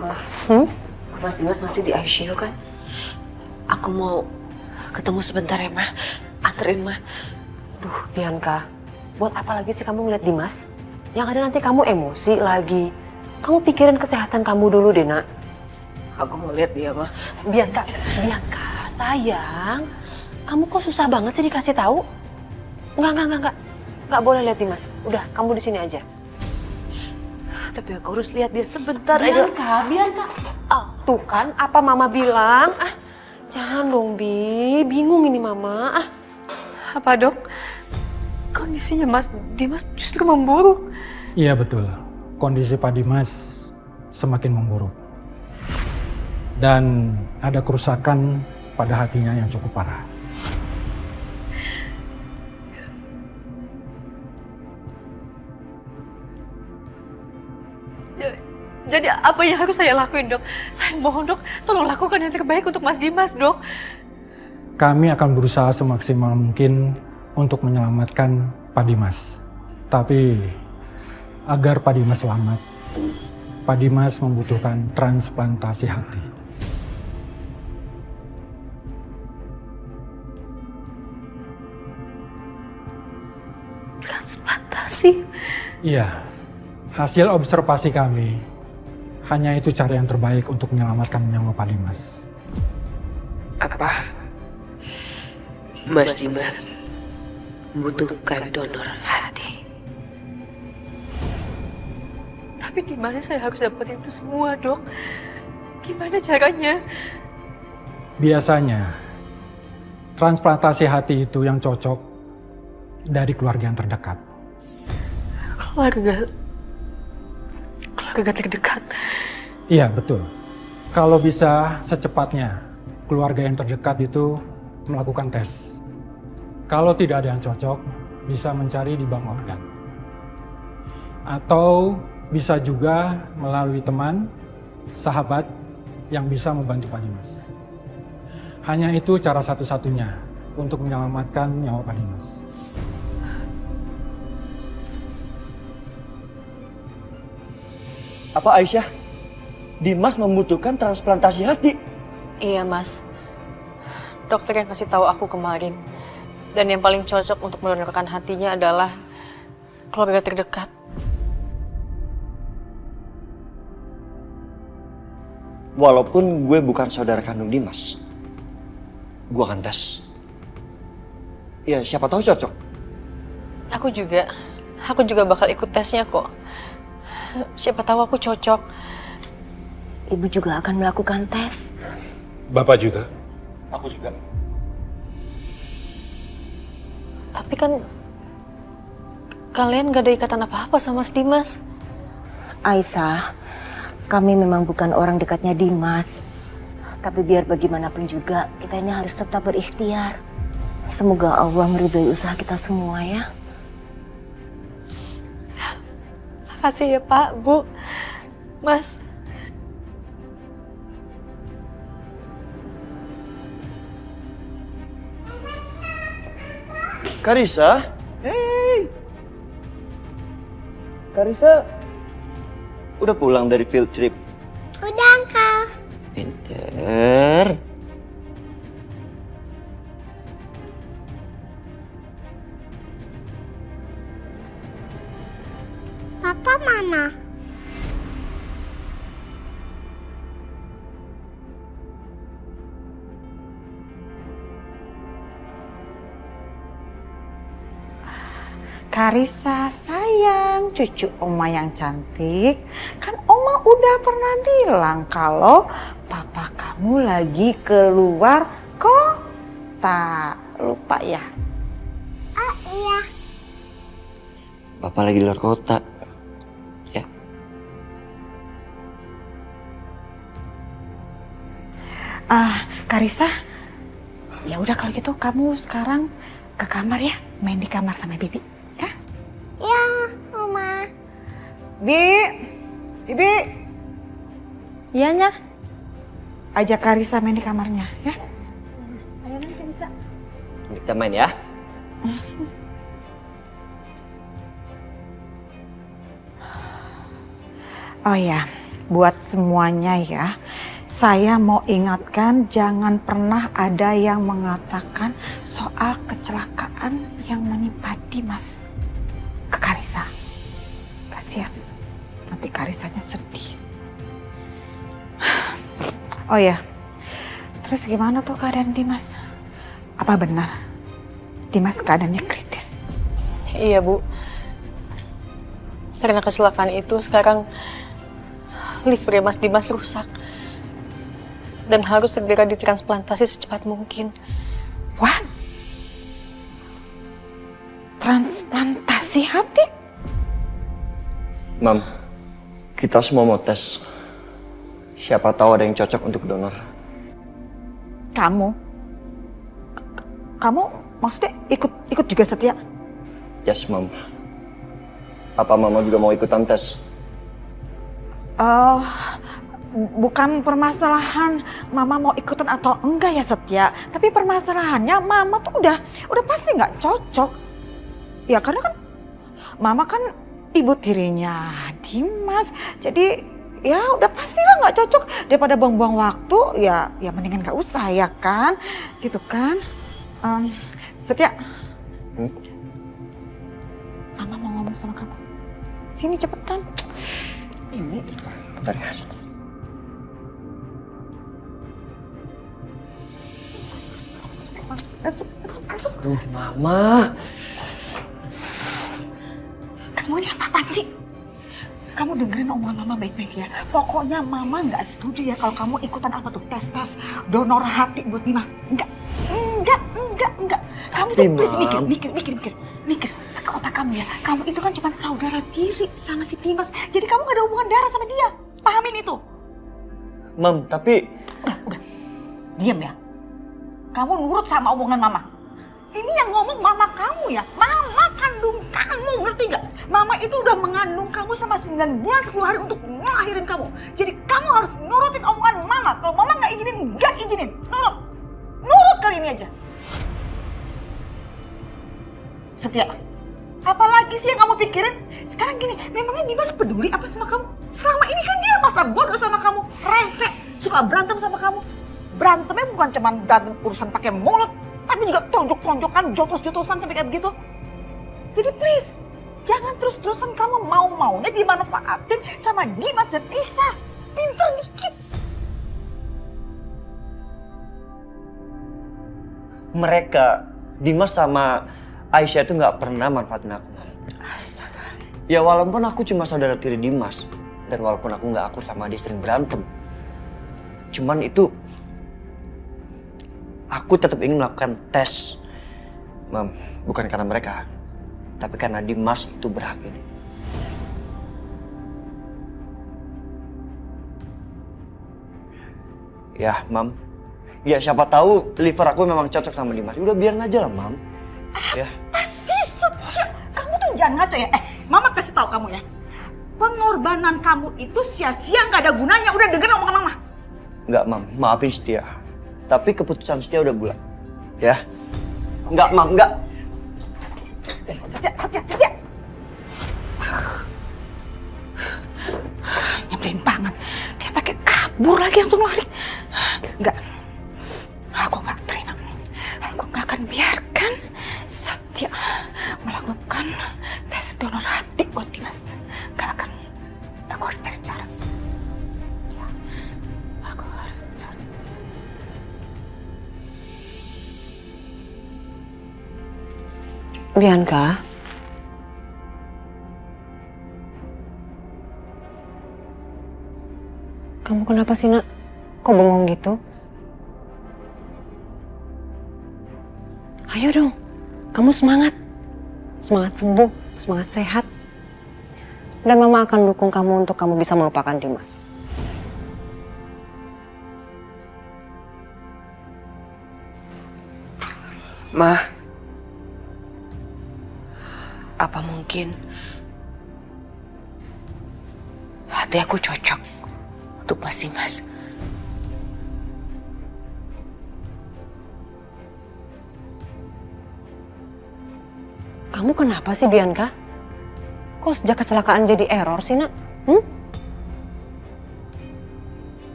Ma, Mas Dimas masih di ICU kan? Aku mau ketemu sebentar ya, Ma. Anterin, Ma. Duh, Bianca, buat apa lagi sih kamu ngeliat Dimas? Yang ada nanti kamu emosi lagi. Kamu pikirin kesehatan kamu dulu deh, Nak. Aku mau lihat dia, Ma. Bianca, sayang. Kamu kok susah banget sih dikasih tahu? Enggak. Enggak boleh lihat Dimas. Udah, kamu di sini aja. Tapi aku harus lihat dia sebentar aja. Bianca. Oh, tuh kan apa Mama bilang. Jangan dong, Bi. Bingung ini Mama. Apa dok? Kondisinya Mas Dimas justru memburuk. Iya betul, kondisi Pak Dimas semakin memburuk. Dan ada kerusakan pada hatinya yang cukup parah. Jadi apa yang harus saya lakuin dok? Saya mohon dok, tolong lakukan yang terbaik untuk Mas Dimas dok. Kami akan berusaha semaksimal mungkin untuk menyelamatkan Pak Dimas. Tapi agar Pak Dimas selamat, Pak Dimas membutuhkan transplantasi hati. Transplantasi? Iya, hasil observasi kami, hanya itu cara yang terbaik untuk menyelamatkan nyawa Pak Dimas. Apa? Mas Dimas membutuhkan donor hati. Tapi gimana saya harus dapetin itu semua dok? Gimana caranya? Biasanya, transplantasi hati itu yang cocok dari keluarga yang terdekat. Keluarga terdekat? Iya, betul. Kalau bisa secepatnya, keluarga yang terdekat itu melakukan tes. Kalau tidak ada yang cocok, bisa mencari di bank organ. Atau bisa juga melalui teman, sahabat yang bisa membantu Pak Dimas. Hanya itu cara satu-satunya untuk menyelamatkan nyawa Pak Dimas. Apa Aisyah? Dimas membutuhkan transplantasi hati. Iya mas, dokter yang kasih tahu aku kemarin. Dan yang paling cocok untuk mendonorkan hatinya adalah keluarga terdekat. Walaupun gue bukan saudara kandung Dimas, gue akan tes. Ya siapa tahu cocok. Aku juga bakal ikut tesnya kok. Siapa tahu aku cocok. Ibu juga akan melakukan tes. Bapak juga. Aku juga. Tapi kan kalian gak ada ikatan apa-apa sama Mas Dimas. Aisyah, kami memang bukan orang dekatnya Dimas. Tapi biar bagaimanapun juga, kita ini harus tetap berikhtiar. Semoga Allah meridhoi usaha kita semua ya. Makasih ya Pak, Bu, Mas. Karissa? Hey! Karissa udah pulang dari field trip? Udah, Uncle. Pinter. Papa mana? Karissa sayang, cucu Oma yang cantik. Kan Oma udah pernah bilang kalau papa kamu lagi keluar kota. Lupa ya? Oh iya. Papa lagi di luar kota. Ya. Karissa, ya udah kalau gitu kamu sekarang ke kamar ya, main di kamar sama Bibi. Ya, Oma. Bibi. Iya, Nya. Ajak Karissa main di kamarnya ya. Ayo nanti bisa. Kita main ya. Oh ya, buat semuanya ya. Saya mau ingatkan jangan pernah ada yang mengatakan soal kecelakaan yang menimpa Dimas ke Karissa. Kasihan, nanti Karissanya sedih. Oh ya, terus gimana tuh keadaan Dimas? Apa benar Dimas keadaannya kritis? Iya, Bu. Karena kecelakaan itu sekarang liver Mas Dimas rusak dan harus segera ditransplantasi secepat mungkin. What? Transplantasi hati? Mam, kita semua mau tes. Siapa tahu ada yang cocok untuk donor. Kamu maksudnya ikut juga Setia? Yes, Mam. Apa Mama juga mau ikutan tes? Bukan permasalahan Mama mau ikutan atau enggak ya Setia, tapi permasalahannya Mama tuh udah pasti nggak cocok. Ya karena kan Mama kan ibu tirinya Dimas, jadi ya udah pastilah nggak cocok. Daripada buang-buang waktu, ya mendingan nggak usah ya kan, gitu kan? Setia, Mama mau ngomong sama kamu. Sini cepetan. Ini. Bentar ya. Masuk. Aduh, Mama. Kamu ini apaan sih? Kamu dengerin omongan Mama baik-baik ya. Pokoknya Mama nggak setuju ya kalau kamu ikutan apa tuh tes donor hati buat Dimas. Enggak. Kamu tuh please mikir ke otak kamu ya. Kamu itu kan cuma saudara tiri sama si Dimas. Jadi kamu gak ada hubungan darah sama dia. Pahamin itu. Mam, tapi... Udah. Diam ya. Kamu nurut sama omongan Mama. Ini yang ngomong Mama kamu ya. Mama kandung kamu, ngerti gak? Mama itu udah mengandung kamu selama 9 bulan 10 hari untuk ngelahirin kamu. Jadi kamu harus nurutin omongan Mama. Kalau Mama gak izinin. Nurut kali ini aja. Setia, apalagi sih yang kamu pikirin? Sekarang gini, memangnya Dimas peduli apa sama kamu? Selama ini kan dia masa bodoh sama kamu, rese, suka berantem sama kamu. Berantemnya bukan cuma berantem urusan pakai mulut, tapi juga tonjok-tonjokan, jotos-jotosan sampai kayak begitu. Jadi please, jangan terus-terusan kamu mau-maunya dimanfaatin sama Dimas dan Isa. Pinter dikit. Mereka, Dimas sama Aisyah itu nggak pernah manfaatin aku, Mam. Astaga. Ya walaupun aku cuma saudara tiri Dimas, dan walaupun aku nggak akur sama dia sering berantem, cuman itu aku tetap ingin melakukan tes, Mam. Bukan karena mereka, tapi karena Dimas itu berhak ini. Ya, Mam. Ya siapa tahu liver aku memang cocok sama Dimas. Udah biarin aja lah, Mam. Ya. Apa sih Setia? Kamu tuh jangan ngaco ya. Mama kasih tahu kamu ya. Pengorbanan kamu itu sia-sia, nggak ada gunanya. Udah denger omongan Mama. Enggak, Mam. Maafin Setia. Tapi keputusan Setia udah bulat. Ya. Enggak, Mam. Enggak. Setia. Nyebelin banget. Dia pakai kabur lagi langsung lari. Enggak. Aku nggak terima. Aku nggak akan biarkan Setia melakukan tes donor hati buat Dimas. Nggak akan. Aku harus cari cara. Ya, aku harus cari cara. Bianca, kamu kenapa sih, Nak? Kok bengong gitu? Ayo dong, kamu semangat. Semangat sembuh, semangat sehat. Dan Mama akan dukung kamu untuk kamu bisa melupakan Dimas. Ma, apa mungkin hati aku cocok untuk Mas Dimas? Kamu kenapa sih, Bianca? Kok sejak kecelakaan jadi error sih, Nak?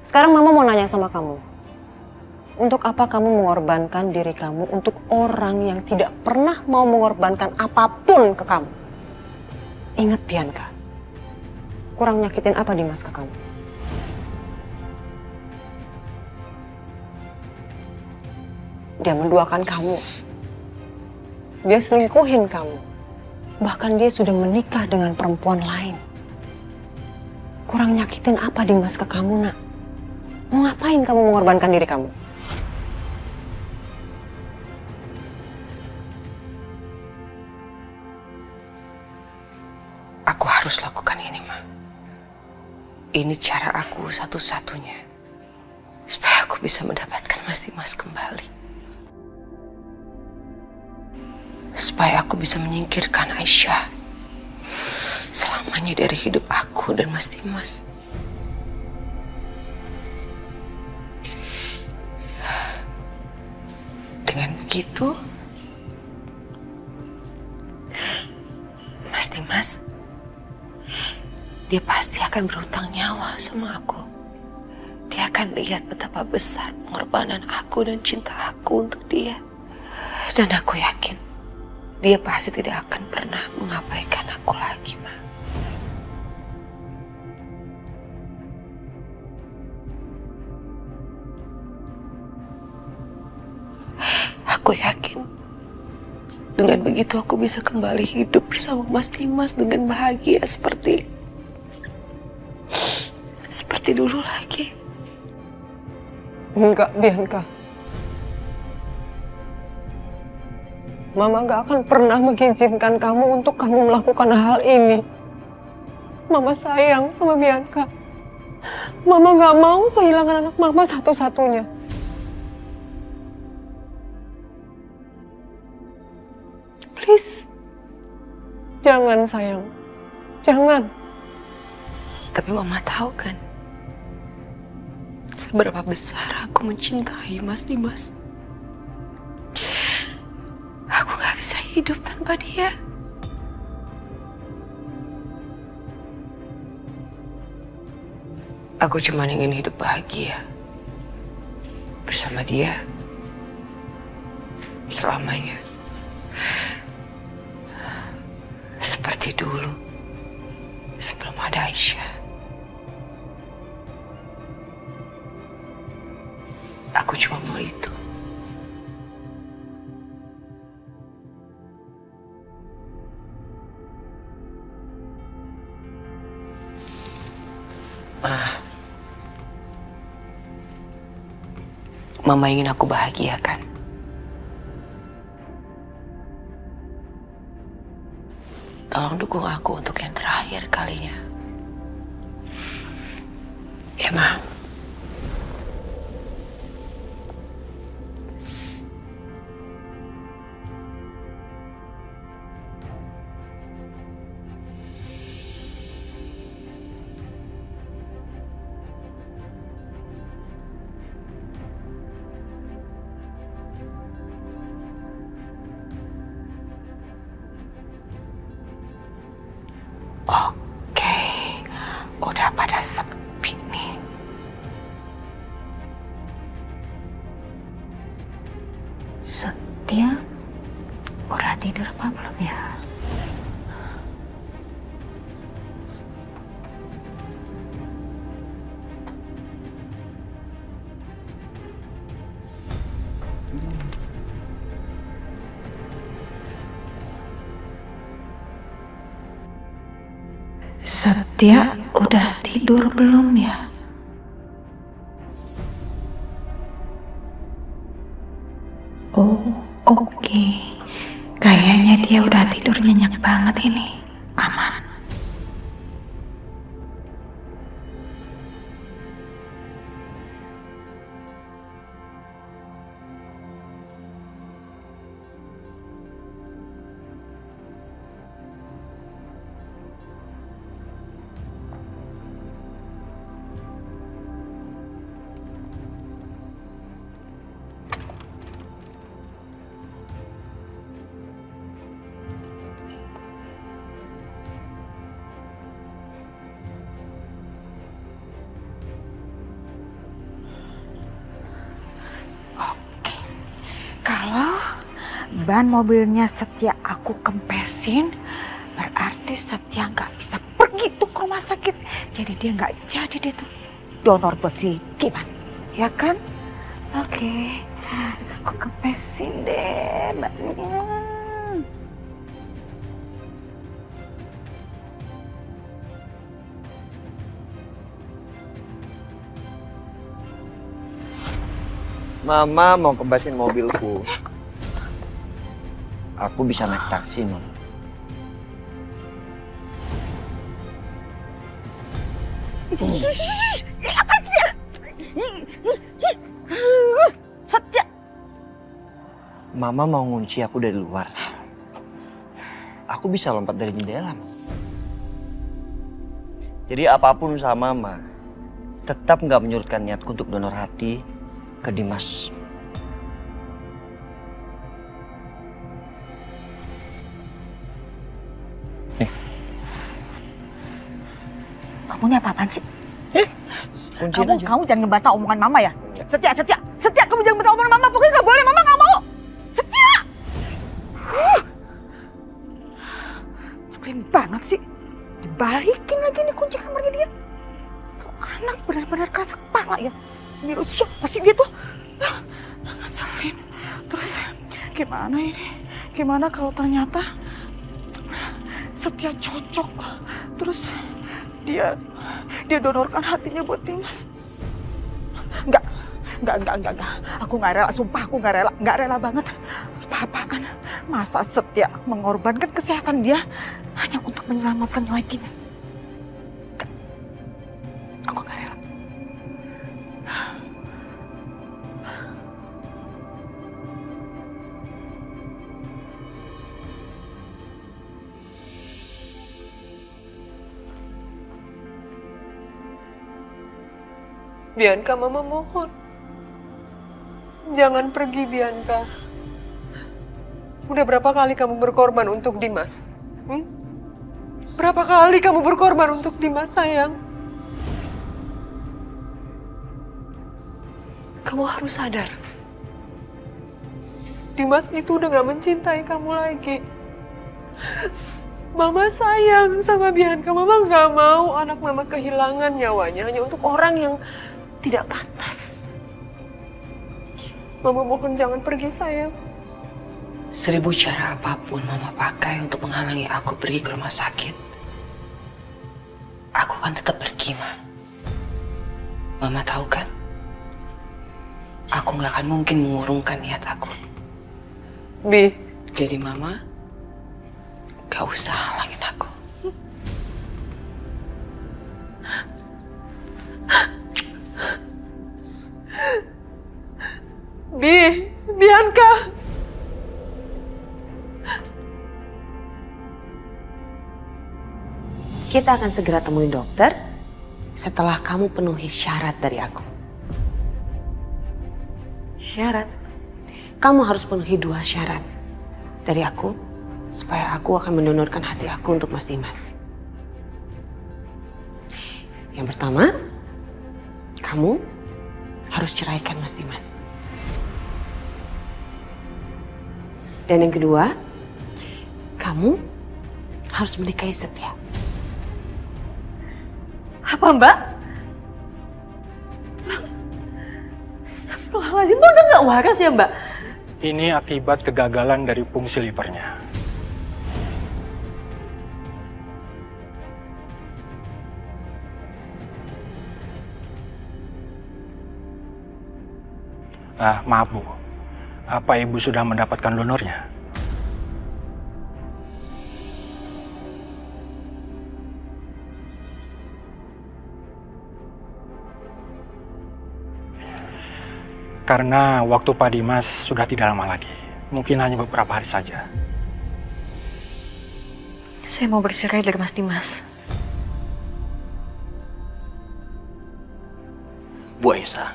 Sekarang Mama mau nanya sama kamu. Untuk apa kamu mengorbankan diri kamu untuk orang yang tidak pernah mau mengorbankan apapun ke kamu? Ingat Bianca, kurang nyakitin apa Dimas ke kamu? Dia menduakan kamu. Dia selingkuhin kamu. Bahkan dia sudah menikah dengan perempuan lain. Kurang nyakitin apa Dimas ke kamu, Nak? Mau ngapain kamu mengorbankan diri kamu? Aku harus lakukan ini, Ma. Ini cara aku satu-satunya supaya aku bisa mendapatkan Mas Dimas kembali. Supaya aku bisa menyingkirkan Aisyah selamanya dari hidup aku dan Mas Dimas. Dengan begitu, Mas Dimas, dia pasti akan berhutang nyawa sama aku. Dia akan lihat betapa besar pengorbanan aku dan cinta aku untuk dia. Dan aku yakin dia pasti tidak akan pernah mengabaikan aku lagi, Ma. Aku yakin dengan begitu aku bisa kembali hidup bersama Mas Dimas dengan bahagia seperti dulu lagi. Enggak, Bianca. Mama gak akan pernah mengizinkan kamu untuk kamu melakukan hal ini. Mama sayang sama Bianca. Mama gak mau kehilangan anak Mama satu-satunya. Please. Jangan, sayang. Jangan. Tapi Mama tahu kan, seberapa besar aku mencintai Mas Dimas. Aku gak bisa hidup tanpa dia. Aku cuma ingin hidup bahagia bersama dia selamanya. Seperti dulu, sebelum ada Aisyah. Aku cuma mau itu. Mama ingin aku bahagia kan? Tolong dukung aku untuk yang terakhir kalinya. Ya, Ma. Oke, udah pada sepi nih. Setia udah tidur apa belum ya? Setia udah tidur belum ya? Oh, oke. Kayaknya dia udah tidur nyenyak banget ini. Aman. ban mobilnya Setia aku kempesin, berarti Setia nggak bisa pergi tuh ke rumah sakit. Jadi dia nggak jadi deh tuh donor buat si Dimas, ya kan? Oke, aku kempesin deh bannya. Mama mau kempesin mobilku. Aku bisa naik taksi, Mama. Setia. Mama mau ngunci aku dari luar. Aku bisa lompat dari jendela. Jadi apapun usaha Mama, tetap nggak menyurutkan niatku untuk donor hati ke Dimas. Nih. Kamu ini apa-apaan sih? Kunciin aja. Kamu jangan ngebantah omongan Mama ya. Setia, kamu jangan ngebantah omongan Mama. Pokoknya nggak boleh, Mama nggak mau. Setia! Nyebelin banget sih. Dibalikin lagi nih kunci kamarnya dia. Tuh anak benar-benar keras kepala ya. Nyuruh siapa sih dia tuh? Ngeselin. Terus gimana ini? Gimana kalau ternyata Setia cocok. Terus dia donorkan hatinya buat Dimas. Enggak. Aku nggak rela, sumpah aku nggak rela banget. Apa-apaan? Masa Setia mengorbankan kesehatan dia hanya untuk menyelamatkan nyawa Dimas? Enggak. Aku nggak rela. Bianca, Mama mohon. Jangan pergi, Bianca. Udah berapa kali kamu berkorban untuk Dimas? Berapa kali kamu berkorban untuk Dimas, sayang? Kamu harus sadar. Dimas itu udah gak mencintai kamu lagi. Mama sayang sama Bianca. Mama gak mau anak Mama kehilangan nyawanya hanya untuk orang yang tidak pantas. Mama mohon jangan pergi, sayang. 1000 cara apapun Mama pakai untuk menghalangi aku pergi ke rumah sakit, aku akan tetap pergi, Ma. Mama tahu kan? Aku gak akan mungkin mengurungkan niat aku. Bi. Jadi Mama, gak usah halangin aku. Bianca. Kita akan segera temuin dokter setelah kamu penuhi syarat dari aku. Syarat? Kamu harus penuhi 2 syarat dari aku supaya aku akan mendonorkan hati aku untuk Mas Dimas. Yang pertama, kamu harus ceraikan Mas Dimas. Dan yang kedua, kamu harus menikahi Setia. Apa, Mbak? Astagfirullahaladzim, Mbak udah gak waras ya, Mbak? Ini akibat kegagalan dari fungsi livernya. Maaf Bu, apa Ibu sudah mendapatkan donornya? Karena waktu Pak Dimas sudah tidak lama lagi, mungkin hanya beberapa hari saja. Saya mau bercerai dari Mas Dimas. Bu Aisyah,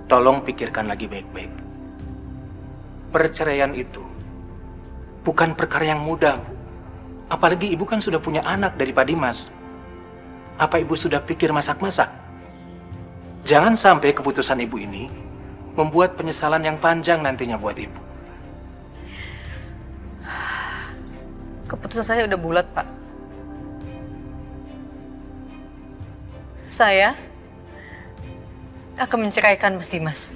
tolong pikirkan lagi baik-baik. Perceraian itu bukan perkara yang mudah, Bu. Apalagi Ibu kan sudah punya anak dari Pak Dimas. Apa Ibu sudah pikir masak-masak? Jangan sampai keputusan Ibu ini membuat penyesalan yang panjang nantinya buat Ibu. Keputusan saya udah bulat, Pak. Saya akan menceraikan Mas Dimas.